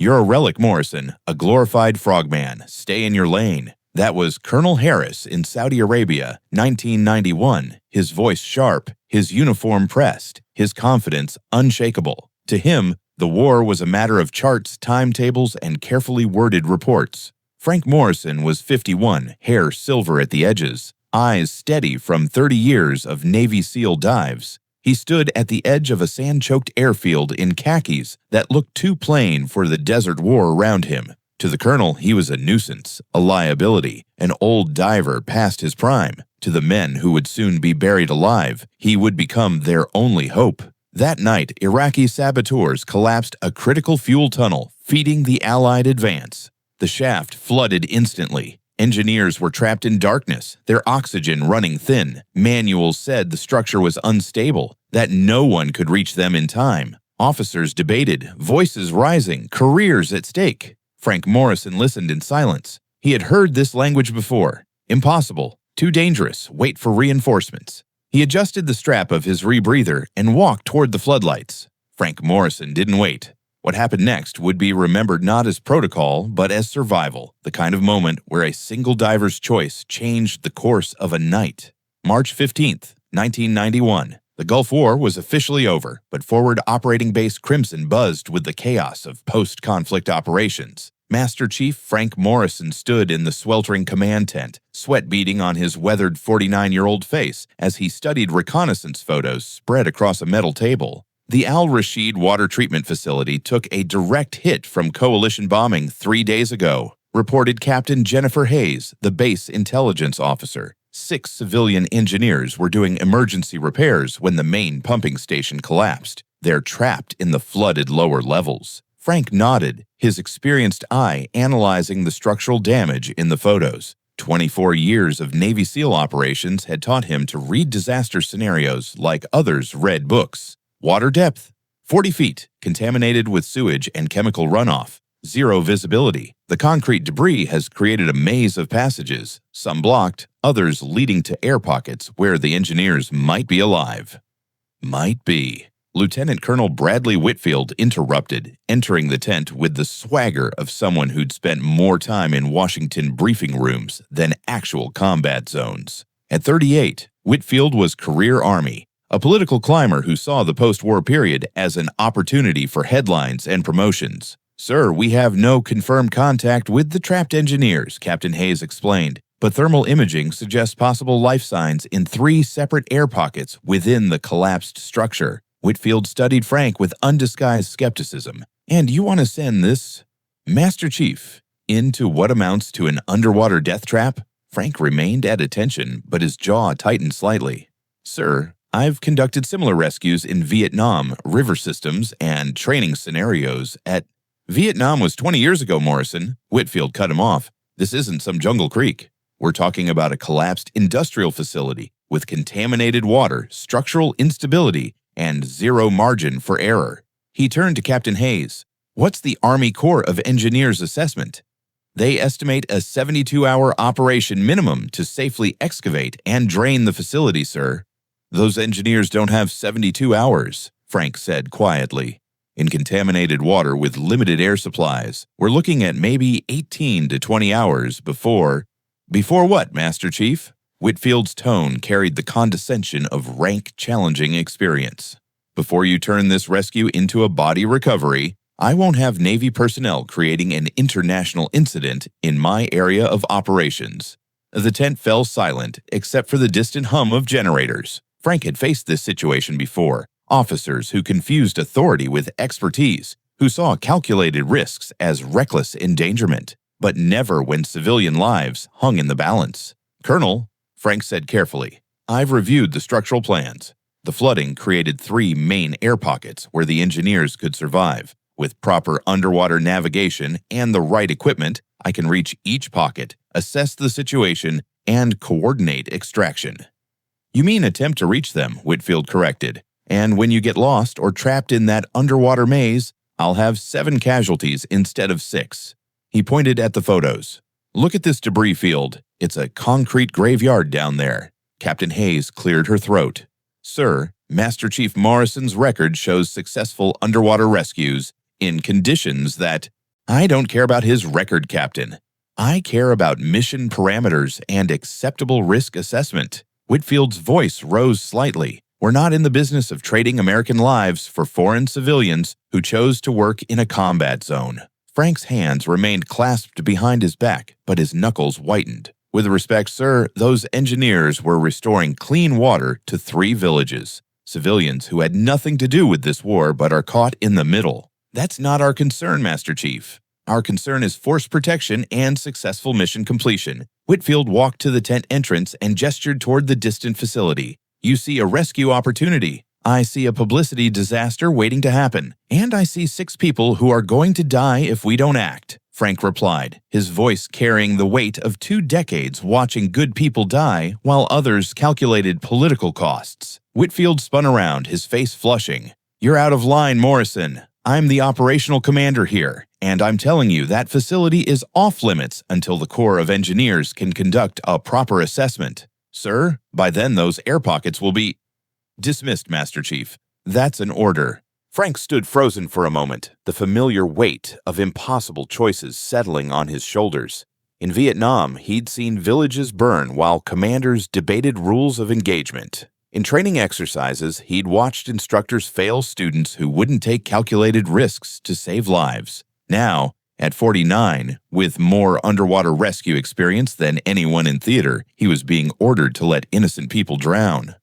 "You're a relic, Morrison, a glorified frogman. Stay in your lane." That was Colonel Harris in Saudi Arabia, 1991, his voice sharp, his uniform pressed, his confidence unshakable. To him, the war was a matter of charts, timetables, and carefully worded reports. Frank Morrison was 51, hair silver at the edges, eyes steady from 30 years of Navy SEAL dives. He stood at the edge of a sand-choked airfield in khakis that looked too plain for the desert war around him. To the colonel, he was a nuisance, a liability, an old diver past his prime. To the men who would soon be buried alive, he would become their only hope. That night, Iraqi saboteurs collapsed a critical fuel tunnel, feeding the Allied advance. The shaft flooded instantly. Engineers were trapped in darkness, their oxygen running thin. Manuals said the structure was unstable, that no one could reach them in time. Officers debated, voices rising, careers at stake. Frank Morrison listened in silence. He had heard this language before. Impossible, too dangerous, wait for reinforcements. He adjusted the strap of his rebreather and walked toward the floodlights. Frank Morrison didn't wait. What happened next would be remembered not as protocol, but as survival, the kind of moment where a single diver's choice changed the course of a night. March 15th, 1991. The Gulf War was officially over, but forward operating base Crimson buzzed with the chaos of post-conflict operations. Master Chief Frank Morrison stood in the sweltering command tent, sweat beading on his weathered 49-year-old face as he studied reconnaissance photos spread across a metal table. The Al-Rashid water treatment facility took a direct hit from coalition bombing 3 days ago, reported Captain Jennifer Hayes, the base intelligence officer. 6 civilian engineers were doing emergency repairs when the main pumping station collapsed. They're trapped in the flooded lower levels. Frank nodded, his experienced eye analyzing the structural damage in the photos. 24 years of Navy SEAL operations had taught him to read disaster scenarios like others read books. Water depth, 40 feet, contaminated with sewage and chemical runoff. Zero visibility. The concrete debris has created a maze of passages, some blocked, others leading to air pockets where the engineers might be alive. Might be. Lieutenant Colonel Bradley Whitfield interrupted, entering the tent with the swagger of someone who'd spent more time in Washington briefing rooms than actual combat zones. At 38, Whitfield was career Army, a political climber who saw the post-war period as an opportunity for headlines and promotions. "Sir, we have no confirmed contact with the trapped engineers," Captain Hayes explained, but thermal imaging suggests possible life signs in 3 separate air pockets within the collapsed structure. Whitfield studied Frank with undisguised skepticism. "And you want to send this Master Chief into what amounts to an underwater death trap?" Frank remained at attention, but his jaw tightened slightly. "Sir, I've conducted similar rescues in Vietnam, river systems, and training scenarios at—" "Vietnam was 20 years ago, Morrison." Whitfield cut him off. "This isn't some jungle creek. We're talking about a collapsed industrial facility with contaminated water, structural instability, and zero margin for error." He turned to Captain Hayes. "What's the Army Corps of Engineers assessment?" "They estimate a 72-hour operation minimum to safely excavate and drain the facility, sir." "Those engineers don't have 72 hours, Frank said quietly. "In contaminated water with limited air supplies, we're looking at maybe 18 to 20 hours before—" "Before what, Master Chief?" Whitfield's tone carried the condescension of rank, challenging experience. "Before you turn this rescue into a body recovery, I won't have Navy personnel creating an international incident in my area of operations." The tent fell silent, except for the distant hum of generators. Frank had faced this situation before. Officers who confused authority with expertise, who saw calculated risks as reckless endangerment, but never when civilian lives hung in the balance. "Colonel," Frank said carefully, "I've reviewed the structural plans. The flooding created 3 main air pockets where the engineers could survive. With proper underwater navigation and the right equipment, I can reach each pocket, assess the situation, and coordinate extraction." "You mean attempt to reach them," Whitfield corrected. "And when you get lost or trapped in that underwater maze, I'll have 7 casualties instead of 6. He pointed at the photos. "Look at this debris field. It's a concrete graveyard down there." Captain Hayes cleared her throat. "Sir, Master Chief Morrison's record shows successful underwater rescues in conditions that—" I don't care about his record, Captain. I care about mission parameters and acceptable risk assessment. Whitfield's voice rose slightly. We're not in the business of trading American lives for foreign civilians who chose to work in a combat zone. Frank's hands remained clasped behind his back, but his knuckles whitened. With respect, sir, those engineers were restoring clean water to 3 villages. Civilians who had nothing to do with this war but are caught in the middle. That's not our concern, Master Chief. Our concern is force protection and successful mission completion. Whitfield walked to the tent entrance and gestured toward the distant facility. You see a rescue opportunity. I see a publicity disaster waiting to happen. And I see 6 people who are going to die if we don't act, Frank replied, his voice carrying the weight of 2 decades watching good people die while others calculated political costs. Whitfield spun around, his face flushing. You're out of line, Morrison. I'm the operational commander here, and I'm telling you that facility is off limits until the Corps of Engineers can conduct a proper assessment. Sir, by then those air pockets will be dismissed, Master Chief. That's an order. Frank stood frozen for a moment, the familiar weight of impossible choices settling on his shoulders. In Vietnam, he'd seen villages burn while commanders debated rules of engagement. In training exercises, he'd watched instructors fail students who wouldn't take calculated risks to save lives. Now, at 49, with more underwater rescue experience than anyone in theater, he was being ordered to let innocent people drown.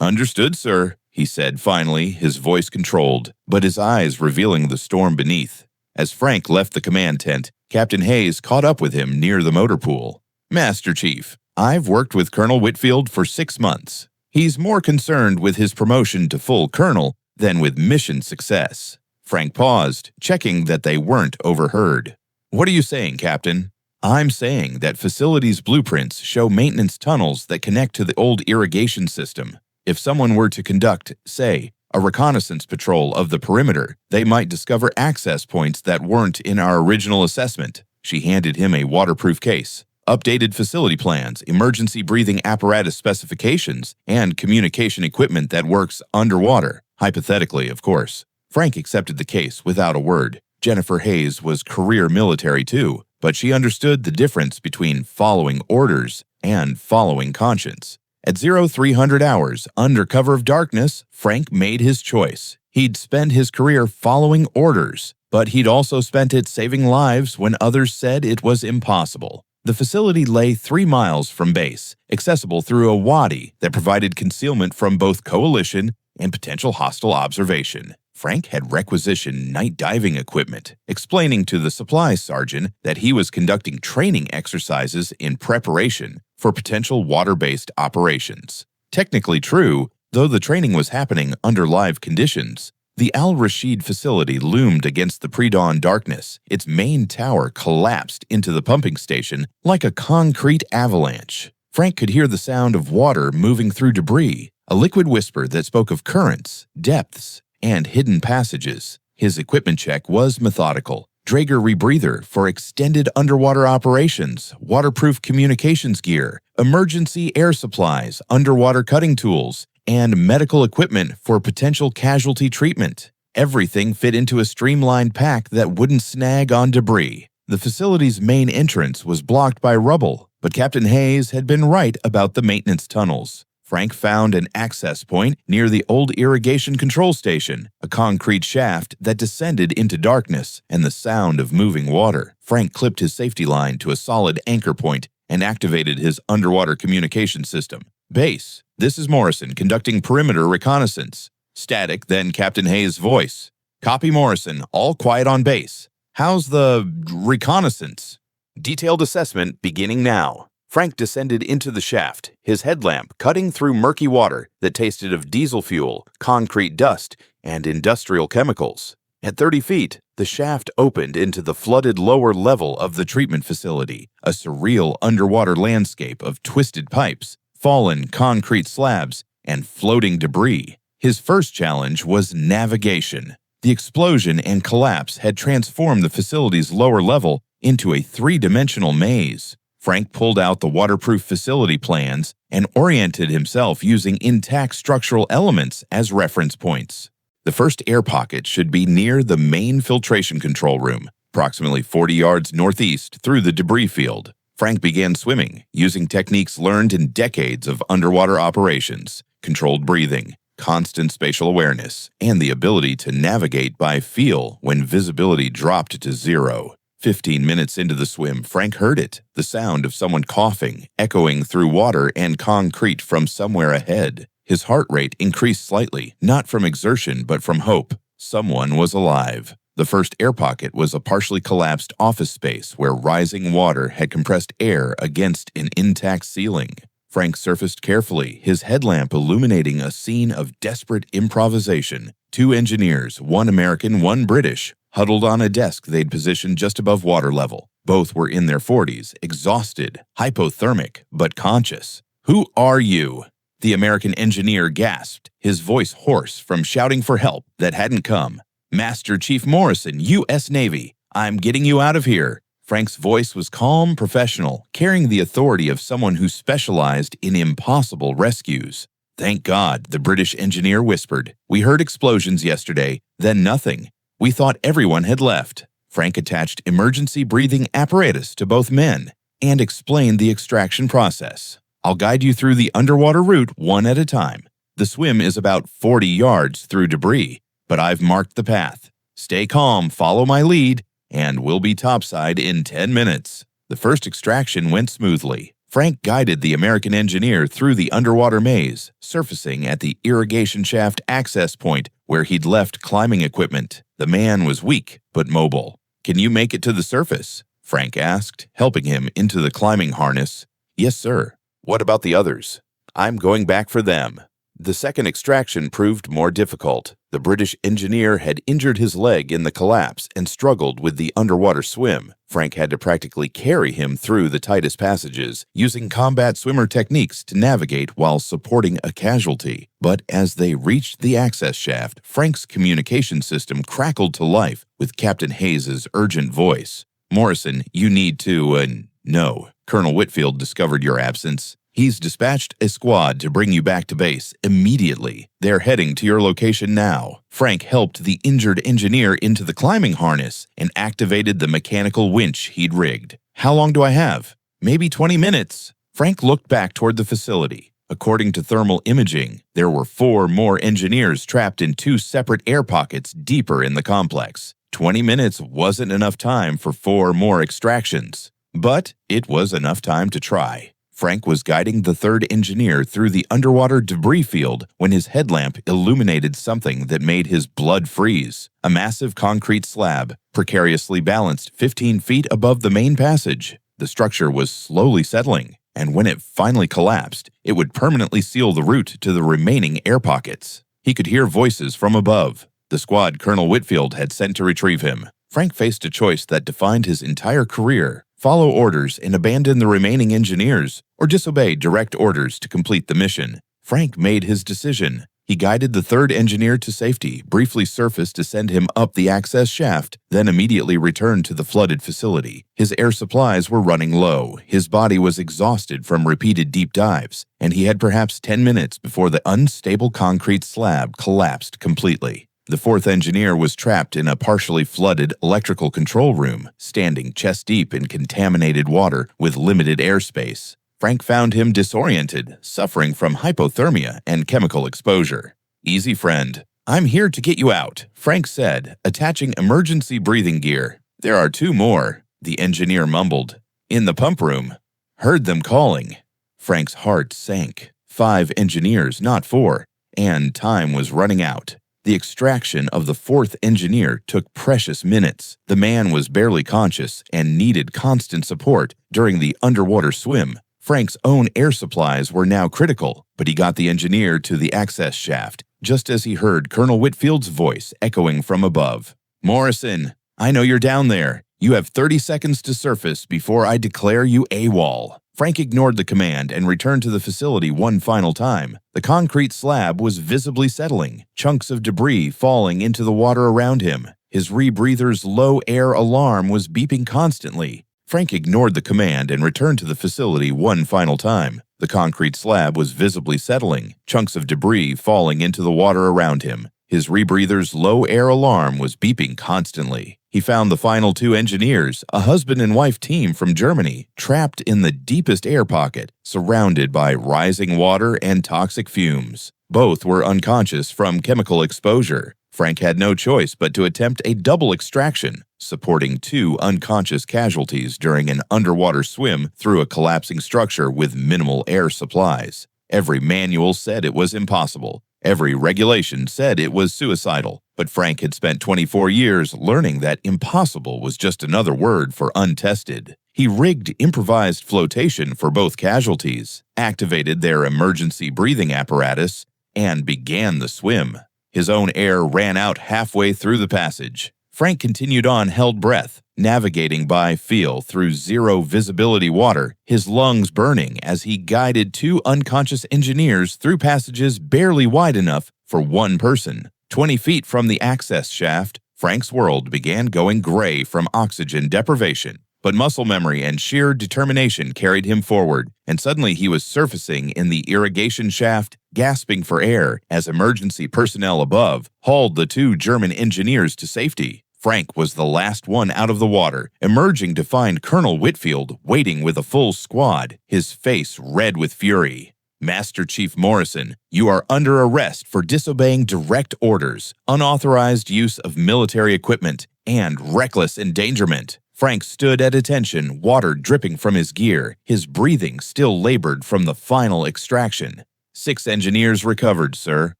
Understood, sir, he said finally, his voice controlled, but his eyes revealing the storm beneath. As Frank left the command tent, Captain Hayes caught up with him near the motor pool. Master Chief, I've worked with Colonel Whitfield for 6 months. He's more concerned with his promotion to full colonel than with mission success. Frank paused, checking that they weren't overheard. What are you saying, Captain? I'm saying that facilities' blueprints show maintenance tunnels that connect to the old irrigation system. If someone were to conduct, say, a reconnaissance patrol of the perimeter, they might discover access points that weren't in our original assessment. She handed him a waterproof case. Updated facility plans, emergency breathing apparatus specifications, and communication equipment that works underwater. Hypothetically, of course. Frank accepted the case without a word. Jennifer Hayes was career military too, but she understood the difference between following orders and following conscience. At 0300 hours, under cover of darkness, Frank made his choice. He'd spend his career following orders, but he'd also spent it saving lives when others said it was impossible. The facility lay 3 miles from base, accessible through a wadi that provided concealment from both coalition and potential hostile observation. Frank had requisitioned night diving equipment, explaining to the supply sergeant that he was conducting training exercises in preparation for potential water-based operations. Technically true, though the training was happening under live conditions. The Al-Rashid facility loomed against the pre-dawn darkness. Its main tower collapsed into the pumping station like a concrete avalanche. Frank could hear the sound of water moving through debris, a liquid whisper that spoke of currents, depths, and hidden passages. His equipment check was methodical. Draeger rebreather for extended underwater operations, waterproof communications gear, emergency air supplies, underwater cutting tools, and medical equipment for potential casualty treatment. Everything fit into a streamlined pack that wouldn't snag on debris. The facility's main entrance was blocked by rubble, but Captain Hayes had been right about the maintenance tunnels. Frank found an access point near the old irrigation control station, a concrete shaft that descended into darkness and the sound of moving water. Frank clipped his safety line to a solid anchor point and activated his underwater communication system. Base, this is Morrison conducting perimeter reconnaissance. Static, then Captain Hayes' voice. Copy Morrison, all quiet on base. How's the reconnaissance? Detailed assessment beginning now. Frank descended into the shaft, his headlamp cutting through murky water that tasted of diesel fuel, concrete dust, and industrial chemicals. At 30 feet, the shaft opened into the flooded lower level of the treatment facility, a surreal underwater landscape of twisted pipes, fallen concrete slabs, and floating debris. His first challenge was navigation. The explosion and collapse had transformed the facility's lower level into a 3-dimensional maze. Frank pulled out the waterproof facility plans and oriented himself using intact structural elements as reference points. The first air pocket should be near the main filtration control room. approximately 40 yards northeast through the debris field. Frank began swimming, using techniques learned in decades of underwater operations, controlled breathing, constant spatial awareness, and the ability to navigate by feel when visibility dropped to zero. 15 minutes into the swim, Frank heard it, the sound of someone coughing, echoing through water and concrete from somewhere ahead. His heart rate increased slightly, not from exertion but from hope. Someone was alive. The first air pocket was a partially collapsed office space where rising water had compressed air against an intact ceiling. Frank surfaced carefully, his headlamp illuminating a scene of desperate improvisation. 2 engineers, 1 American, 1 British, huddled on a desk they'd positioned just above water level. Both were in their 40s, exhausted, hypothermic, but conscious. "Who are you?" The American engineer gasped, his voice hoarse from shouting for help that hadn't come. "Master Chief Morrison, U.S. Navy. I'm getting you out of here." Frank's voice was calm, professional, carrying the authority of someone who specialized in impossible rescues. "Thank God," the British engineer whispered. "We heard explosions yesterday, then nothing. We thought everyone had left." Frank attached emergency breathing apparatus to both men and explained the extraction process. "I'll guide you through the underwater route one at a time. The swim is about 40 yards through debris, but I've marked the path. Stay calm, follow my lead, and we'll be topside in 10 minutes. The first extraction went smoothly. Frank guided the American engineer through the underwater maze, surfacing at the irrigation shaft access point where he'd left climbing equipment. The man was weak, but mobile. "Can you make it to the surface?" Frank asked, helping him into the climbing harness. "Yes, sir." "What about the others?" "I'm going back for them." The second extraction proved more difficult. The British engineer had injured his leg in the collapse and struggled with the underwater swim. Frank had to practically carry him through the tightest passages, using combat swimmer techniques to navigate while supporting a casualty. But as they reached the access shaft, Frank's communication system crackled to life with Captain Hayes' urgent voice. "Morrison, you need to, no. Colonel Whitfield discovered your absence. He's dispatched a squad to bring you back to base immediately. They're heading to your location now." Frank helped the injured engineer into the climbing harness and activated the mechanical winch he'd rigged. "How long do I have?" "Maybe 20 minutes." Frank looked back toward the facility. According to thermal imaging, there were 4 more engineers trapped in 2 separate air pockets deeper in the complex. 20 minutes wasn't enough time for 4 more extractions, but it was enough time to try. Frank was guiding the 3rd engineer through the underwater debris field when his headlamp illuminated something that made his blood freeze. A massive concrete slab, precariously balanced 15 feet above the main passage. The structure was slowly settling, and when it finally collapsed, it would permanently seal the route to the remaining air pockets. He could hear voices from above. The squad Colonel Whitfield had sent to retrieve him. Frank faced a choice that defined his entire career: follow orders and abandon the remaining engineers, or disobey direct orders to complete the mission. Frank made his decision. He guided the 3rd engineer to safety, briefly surfaced to send him up the access shaft, then immediately returned to the flooded facility. His air supplies were running low, his body was exhausted from repeated deep dives, and he had perhaps 10 minutes before the unstable concrete slab collapsed completely. The 4th engineer was trapped in a partially flooded electrical control room, standing chest-deep in contaminated water with limited airspace. Frank found him disoriented, suffering from hypothermia and chemical exposure. "Easy, friend. I'm here to get you out," Frank said, attaching emergency breathing gear. "There are 2 more," the engineer mumbled. "In the pump room." "Heard them calling." Frank's heart sank. 5 engineers, not 4, and time was running out. The extraction of the 4th engineer took precious minutes. The man was barely conscious and needed constant support during the underwater swim. Frank's own air supplies were now critical, but he got the engineer to the access shaft, just as he heard Colonel Whitfield's voice echoing from above. "Morrison, I know you're down there. You have 30 seconds to surface before I declare you AWOL." Frank ignored the command and returned to the facility one final time. The concrete slab was visibly settling, chunks of debris falling into the water around him. His rebreather's low air alarm was beeping constantly. Frank ignored the command and returned to the facility one final time. The concrete slab was visibly settling, chunks of debris falling into the water around him. His rebreather's low air alarm was beeping constantly. He found the final two engineers, a husband and wife team from Germany, trapped in the deepest air pocket, surrounded by rising water and toxic fumes. Both were unconscious from chemical exposure. Frank had no choice but to attempt a double extraction, supporting two unconscious casualties during an underwater swim through a collapsing structure with minimal air supplies. Every manual said it was impossible. Every regulation said it was suicidal. But Frank had spent 24 years learning that impossible was just another word for untested. He rigged improvised flotation for both casualties, activated their emergency breathing apparatus, and began the swim. His own air ran out halfway through the passage. Frank continued on held breath, navigating by feel through zero visibility water, his lungs burning as he guided two unconscious engineers through passages barely wide enough for one person. 20 feet from the access shaft, Frank's world began going gray from oxygen deprivation. But muscle memory and sheer determination carried him forward, and suddenly he was surfacing in the irrigation shaft, gasping for air as emergency personnel above hauled the two German engineers to safety. Frank was the last one out of the water, emerging to find Colonel Whitfield waiting with a full squad, his face red with fury. "Master Chief Morrison, you are under arrest for disobeying direct orders, unauthorized use of military equipment, and reckless endangerment." Frank stood at attention, water dripping from his gear, his breathing still labored from the final extraction. 6 engineers recovered, sir.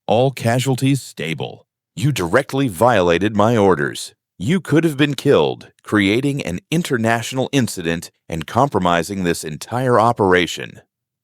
All casualties stable. You directly violated my orders. You could have been killed, creating an international incident and compromising this entire operation.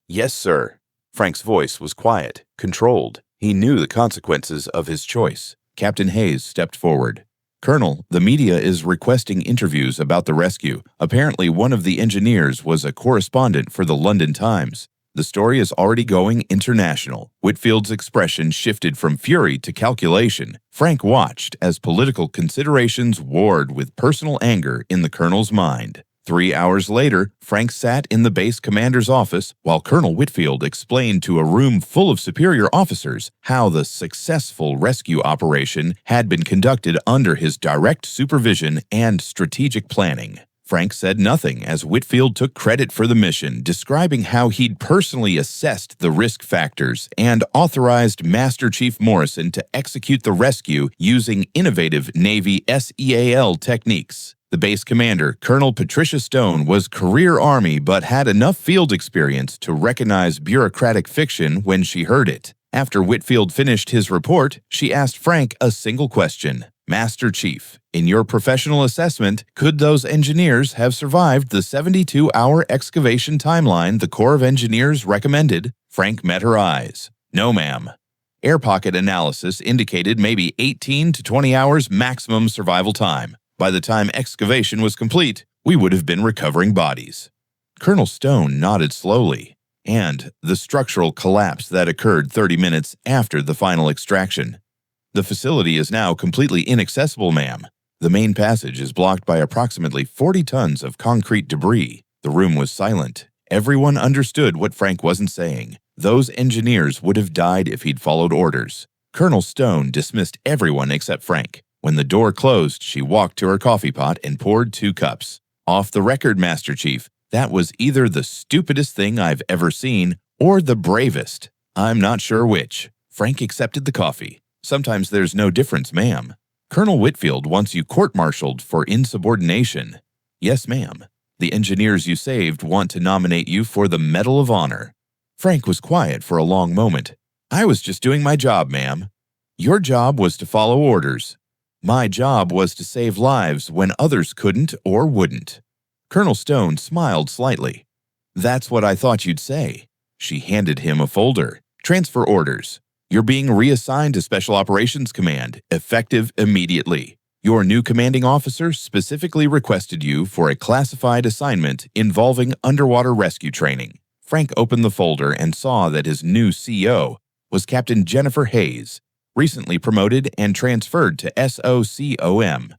Yes, sir. Frank's voice was quiet, controlled. He knew the consequences of his choice. Captain Hayes stepped forward. "Colonel, the media is requesting interviews about the rescue. Apparently, one of the engineers was a correspondent for the London Times. The story is already going international." Whitfield's expression shifted from fury to calculation. Frank watched as political considerations warred with personal anger in the colonel's mind. 3 hours later, Frank sat in the base commander's office while Colonel Whitfield explained to a room full of superior officers how the successful rescue operation had been conducted under his direct supervision and strategic planning. Frank said nothing as Whitfield took credit for the mission, describing how he'd personally assessed the risk factors and authorized Master Chief Morrison to execute the rescue using innovative Navy SEAL techniques. The base commander, Colonel Patricia Stone, was career Army but had enough field experience to recognize bureaucratic fiction when she heard it. After Whitfield finished his report, she asked Frank a single question. "Master Chief, in your professional assessment, could those engineers have survived the 72-hour excavation timeline the Corps of Engineers recommended?" Frank met her eyes. "No, ma'am. Air pocket analysis indicated maybe 18 to 20 hours maximum survival time. By the time excavation was complete, we would have been recovering bodies." Colonel Stone nodded slowly. "And the structural collapse that occurred 30 minutes after the final extraction. The facility is now completely inaccessible, ma'am. The main passage is blocked by approximately 40 tons of concrete debris." The room was silent. Everyone understood what Frank wasn't saying. Those engineers would have died if he'd followed orders. Colonel Stone dismissed everyone except Frank. When the door closed, she walked to her coffee pot and poured 2 cups. "Off the record, Master Chief, that was either the stupidest thing I've ever seen or the bravest. I'm not sure which." Frank accepted the coffee. "Sometimes there's no difference, ma'am. Colonel Whitfield wants you court-martialed for insubordination." "Yes, ma'am. The engineers you saved want to nominate you for the Medal of Honor." Frank was quiet for a long moment. "I was just doing my job, ma'am." "Your job was to follow orders. My job was to save lives when others couldn't or wouldn't." Colonel Stone smiled slightly. "That's what I thought you'd say." She handed him a folder. "Transfer orders. You're being reassigned to Special Operations Command, effective immediately. Your new commanding officer specifically requested you for a classified assignment involving underwater rescue training." Frank opened the folder and saw that his new CO was Captain Jennifer Hayes, recently promoted and transferred to SOCOM.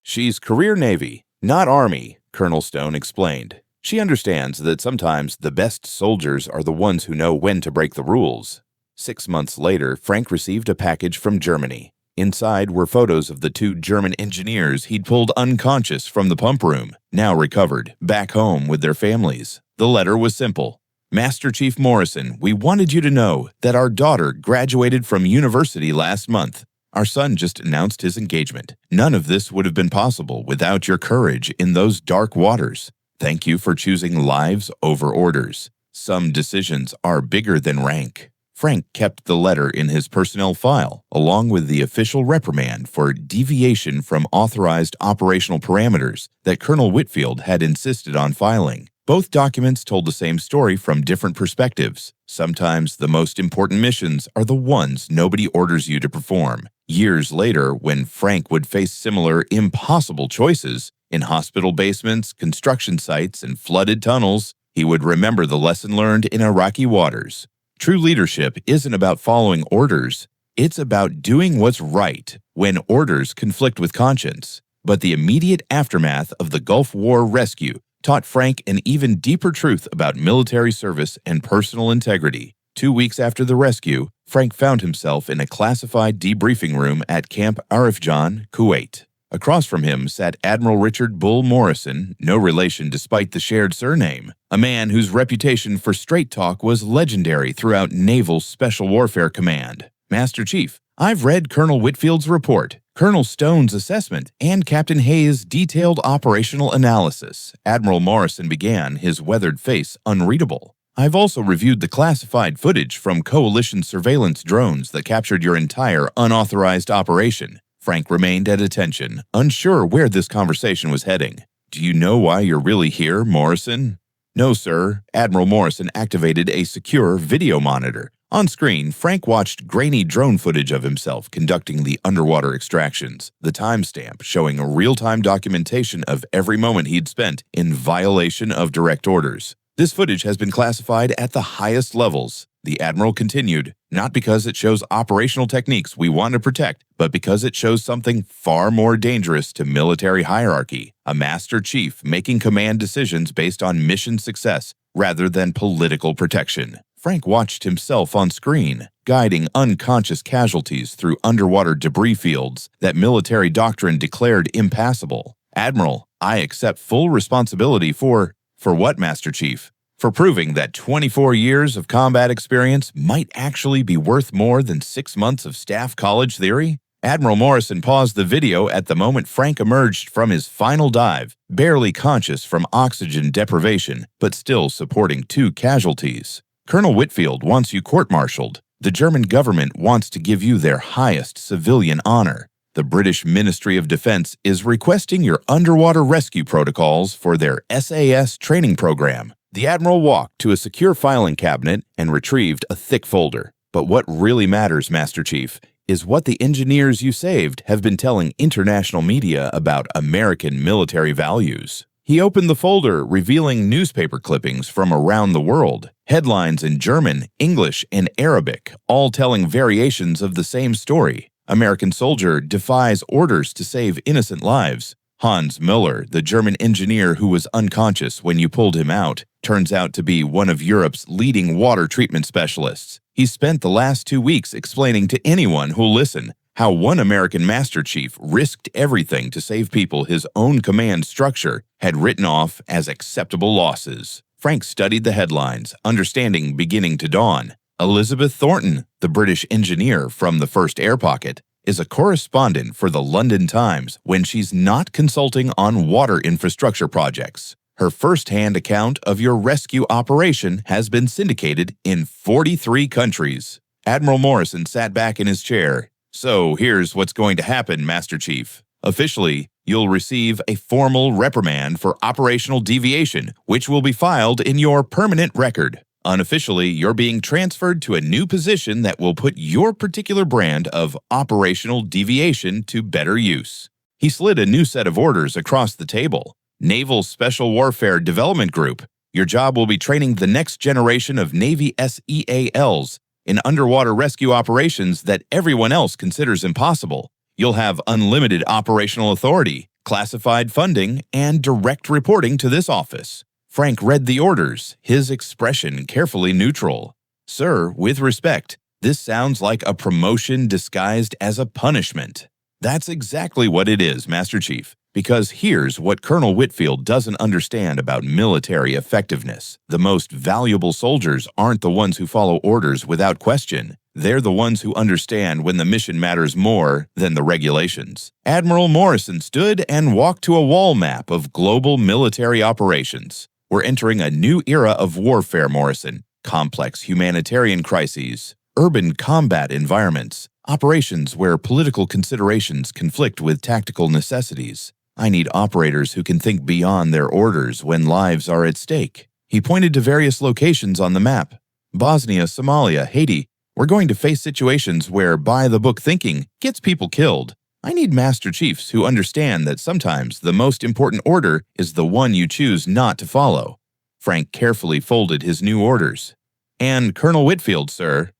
"She's career Navy, not Army," Colonel Stone explained. "She understands that sometimes the best soldiers are the ones who know when to break the rules." 6 months later, Frank received a package from Germany. Inside were photos of the two German engineers he'd pulled unconscious from the pump room, now recovered, back home with their families. The letter was simple. Master Chief Morrison, we wanted you to know that our daughter graduated from university last month. Our son just announced his engagement. None of this would have been possible without your courage in those dark waters. Thank you for choosing lives over orders. Some decisions are bigger than rank. Frank kept the letter in his personnel file, along with the official reprimand for deviation from authorized operational parameters that Colonel Whitfield had insisted on filing. Both documents told the same story from different perspectives. Sometimes the most important missions are the ones nobody orders you to perform. Years later, when Frank would face similar impossible choices in hospital basements, construction sites, and flooded tunnels, he would remember the lesson learned in Iraqi waters. True leadership isn't about following orders. It's about doing what's right when orders conflict with conscience. But the immediate aftermath of the Gulf War rescue taught Frank an even deeper truth about military service and personal integrity. 2 weeks after the rescue, Frank found himself in a classified debriefing room at Camp Arifjan, Kuwait. Across from him sat Admiral Richard Bull Morrison, no relation despite the shared surname, a man whose reputation for straight talk was legendary throughout Naval Special Warfare Command. Master Chief, I've read Colonel Whitfield's report, Colonel Stone's assessment, and Captain Hayes' detailed operational analysis. Admiral Morrison began, his weathered face unreadable. I've also reviewed the classified footage from coalition surveillance drones that captured your entire unauthorized operation. Frank remained at attention, unsure where this conversation was heading. Do you know why you're really here, Morrison? No, sir. Admiral Morrison activated a secure video monitor. On screen, Frank watched grainy drone footage of himself conducting the underwater extractions, the timestamp showing a real-time documentation of every moment he'd spent in violation of direct orders. This footage has been classified at the highest levels, the Admiral continued, not because it shows operational techniques we want to protect, but because it shows something far more dangerous to military hierarchy, a Master Chief making command decisions based on mission success rather than political protection. Frank watched himself on screen, guiding unconscious casualties through underwater debris fields that military doctrine declared impassable. Admiral, I accept full responsibility for what, Master Chief? For proving that 24 years of combat experience might actually be worth more than 6 months of staff college theory? Admiral Morrison paused the video at the moment Frank emerged from his final dive, barely conscious from oxygen deprivation, but still supporting 2 casualties. Colonel Whitfield wants you court-martialed. The German government wants to give you their highest civilian honor. The British Ministry of Defense is requesting your underwater rescue protocols for their SAS training program. The Admiral walked to a secure filing cabinet and retrieved a thick folder. But what really matters, Master Chief, is what the engineers you saved have been telling international media about American military values. He opened the folder, revealing newspaper clippings from around the world, headlines in German, English, and Arabic, all telling variations of the same story. American soldier defies orders to save innocent lives. Hans Müller, the German engineer who was unconscious when you pulled him out, turns out to be one of Europe's leading water treatment specialists. He spent the last 2 weeks explaining to anyone who'll listen how one American Master Chief risked everything to save people his own command structure had written off as acceptable losses. Frank studied the headlines, understanding beginning to dawn. Elizabeth Thornton, the British engineer from the first air pocket, is a correspondent for the London Times when she's not consulting on water infrastructure projects. Her first-hand account of your rescue operation has been syndicated in 43 countries. Admiral Morrison sat back in his chair. So here's what's going to happen, Master Chief. Officially, you'll receive a formal reprimand for operational deviation, which will be filed in your permanent record. Unofficially, you're being transferred to a new position that will put your particular brand of operational deviation to better use. He slid a new set of orders across the table. Naval Special Warfare Development Group. Your job will be training the next generation of Navy SEALs in underwater rescue operations that everyone else considers impossible. You'll have unlimited operational authority, classified funding, and direct reporting to this office. Frank read the orders, his expression carefully neutral. Sir, with respect, This sounds like a promotion disguised as a punishment. That's exactly what it is, Master Chief. Because here's what Colonel Whitfield doesn't understand about military effectiveness. The most valuable soldiers aren't the ones who follow orders without question. They're the ones who understand when the mission matters more than the regulations. Admiral Morrison stood and walked to a wall map of global military operations. We're entering a new era of warfare, Morrison. Complex humanitarian crises, urban combat environments, operations where political considerations conflict with tactical necessities. I need operators who can think beyond their orders when lives are at stake. He pointed to various locations on the map. Bosnia, Somalia, Haiti. We're going to face situations where by-the-book thinking gets people killed. I need Master Chiefs who understand that sometimes the most important order is the one you choose not to follow. Frank carefully folded his new orders. And Colonel Whitfield, sir.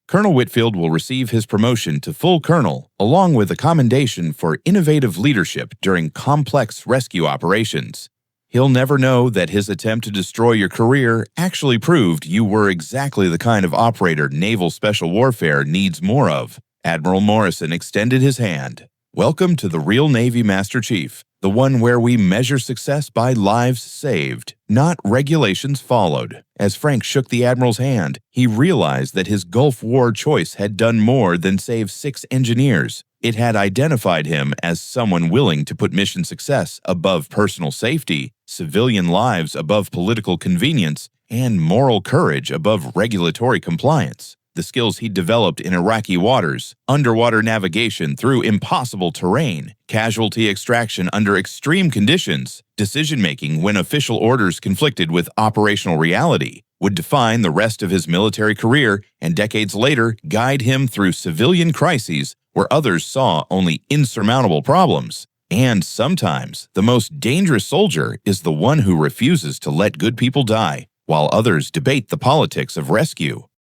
Colonel Whitfield will receive his promotion to full colonel, along with a commendation for innovative leadership during complex rescue operations. He'll never know that his attempt to destroy your career actually proved you were exactly the kind of operator naval special warfare needs more of. Admiral Morrison extended his hand. Welcome to the real Navy, Master Chief, the one where we measure success by lives saved, not regulations followed. As Frank shook the Admiral's hand, he realized that his Gulf War choice had done more than save 6 engineers. It had identified him as someone willing to put mission success above personal safety, civilian lives above political convenience, and moral courage above regulatory compliance. The skills he developed in Iraqi waters, underwater navigation through impossible terrain, casualty extraction under extreme conditions, decision-making when official orders conflicted with operational reality, would define the rest of his military career and decades later guide him through civilian crises where others saw only insurmountable problems. And sometimes, the most dangerous soldier is the one who refuses to let good people die, while others debate the politics of rescue.